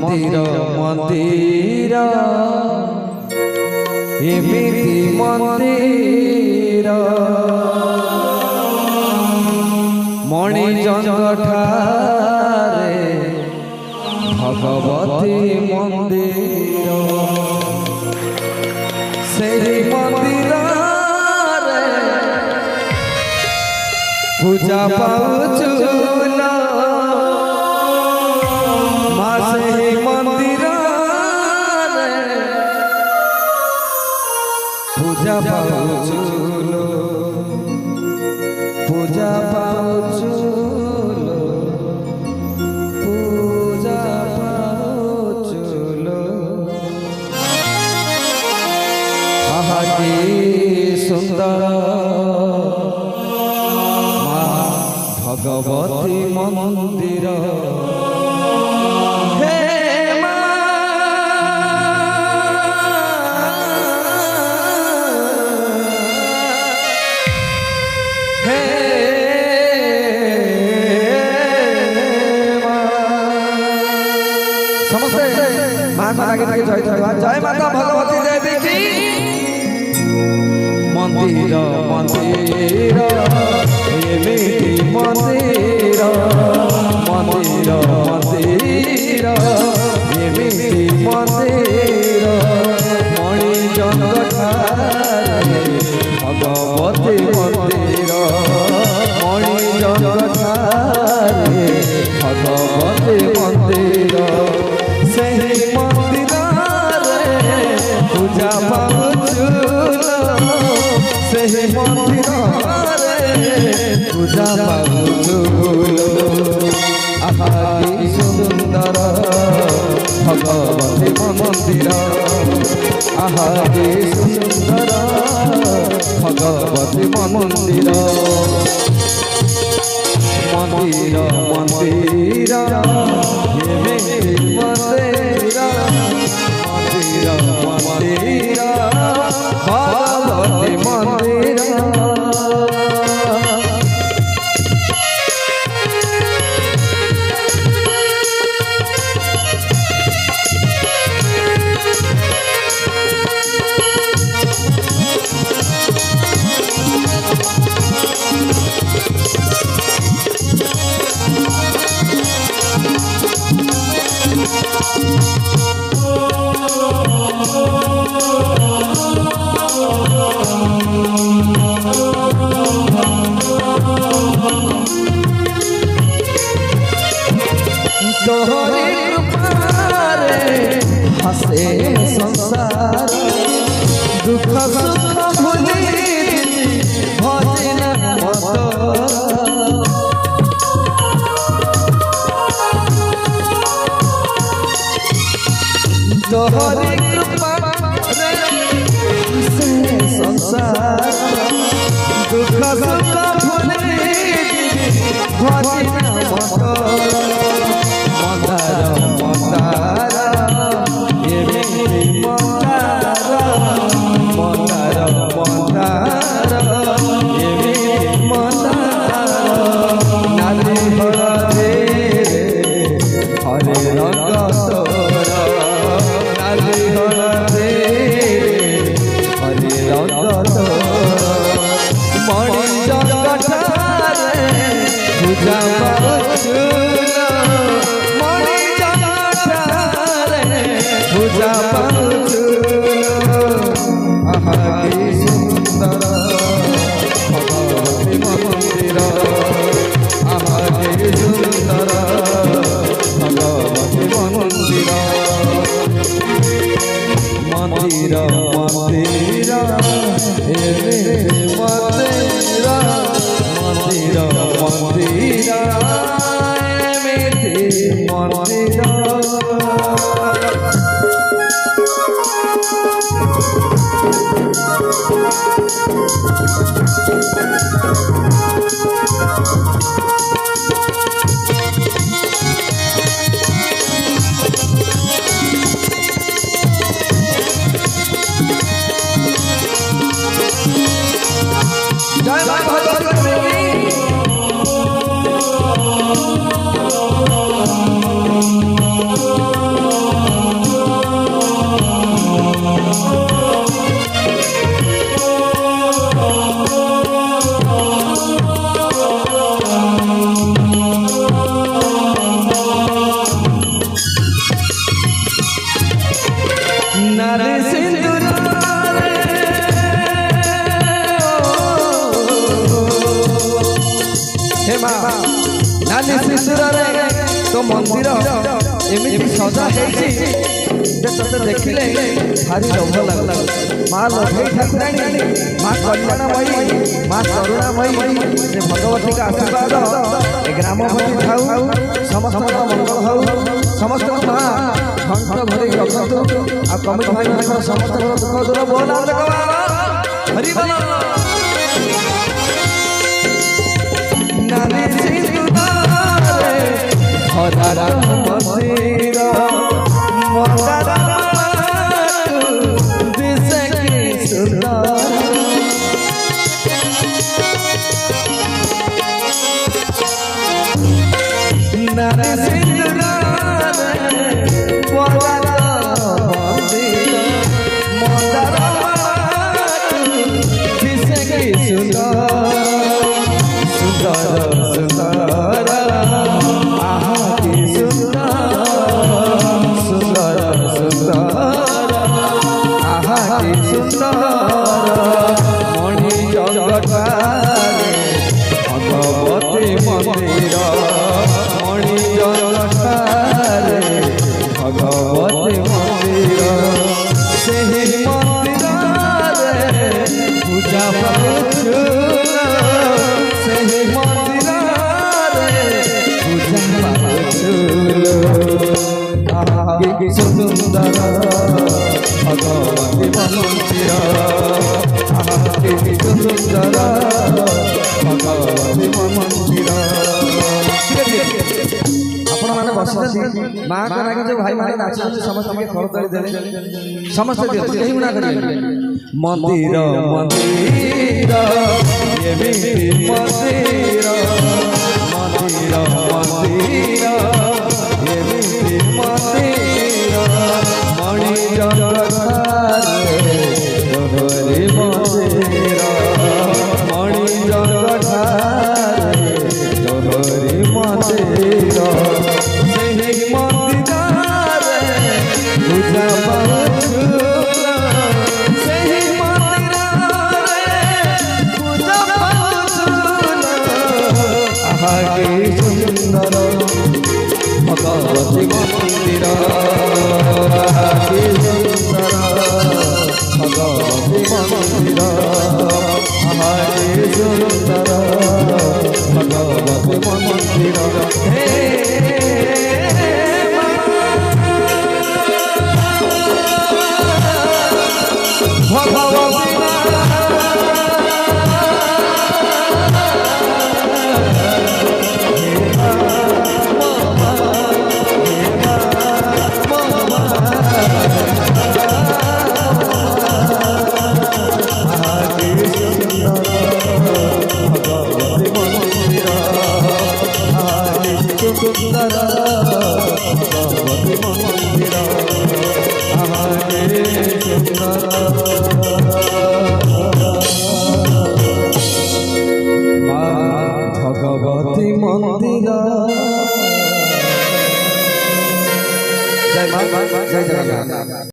मंदिर मंदिर एमिति मंदिर मणिजंगठारे भगवती मंदिर सेही मंदिर पूजा पाउछु माँ सेही मंदिर पूजा पाउछु पूजा पाउछु पूजा पाउछु आहा की सुंदर भगवती मंदिर हे हे समस्ते माता के जय जय माता भगवती देवी की मंदिर मंदिर एमिति मंदिर मंदिर मंदिर एमिति मंदिर मणिजंगठारे भगवती मंदिर मणिजंगठारे भगवती मंदिर सेही मंदिर पूजा पाउछु सेही मंदिर पूजा पाउछु आहा की सुंदर भगवती मंदिर आहा की सुंदर भगवती मंदिर मंदिर मंदिर एमिति मंदिर मंदिर मंदिर भगवती मंदिर तोहरी कृपारे हसे संसार दुख सुख भूली भजन मत तोहरी कृपारे हसे संसार दुख सुख भूली भजन मत मंदार एमिति मंदार मंदार मंदार एमिति मंदार नाली हरे हरे रंग तोर नाली हरे हरे रंग तोर मणिजंगठारे पूजा पाउछु पूजा पाउछु आहा की सुंदर भगवती मंदिर आहा की सुंदर भगवती मंदिर मंदिर मंदिर एमिति मंदिर मंदिर मंदिर एमिति मंदिर जय भगवती हे माँ नानी सिंदूर तो मंदिर एमती सजा होते देखिले भारी लोभ लगे माँ लभई ठाकुराणी माँ कल्याणमयी माँ करुणामयी से भगवती का आशीर्वाद ग्रामपति थाऊ समस्त मंगल हो समस्त माँ घंट भरी रखतु आ कमिटी भाई समस्त दुख दूर बोला हरि बोला नानी सिंदूर हरा मंदिर मदारा दिसे की सुंदर नानी सिंदूर मदारा मंदिर मदारा दिसे की सुंदर सुंदर सुंदर आहा की सुंदर सुंदर सुंदर आहा की सुंदर मणि जगतारे भगवती मंदिर मणि जगतारे भगवती मंदिर सेही मंदिर पूजा पाउछु सेही मंदिर पूजा पाउछु आहा सुंदर भगवती मंदिर आहा सुंदर भगवती मंदिर आपण माने बसते माँ का नागे जो भाई माने नाच समस्त के करतरी देले समस्त दे केही गुना करिए मंदिर मंदिर ये भी मंदिर मंदिर मंदिर ये भी मंदिर मणि जगतारे दोहरी मंदिर मणि जगतारे दोहरी मंदिर सेही मंदिर पूजा पाउछु सेही मंदिर पूजा पाउछु आहा की सुंदर भगवती मंदिर आहा की सुंदर भगवती मंदिर आहा की सुंदर भगवती मंदिर हे भगवती सुंदर भगवती मंदिर आहा के सुंदर भगवती मंदिर जय मां जय जगन्नाथ।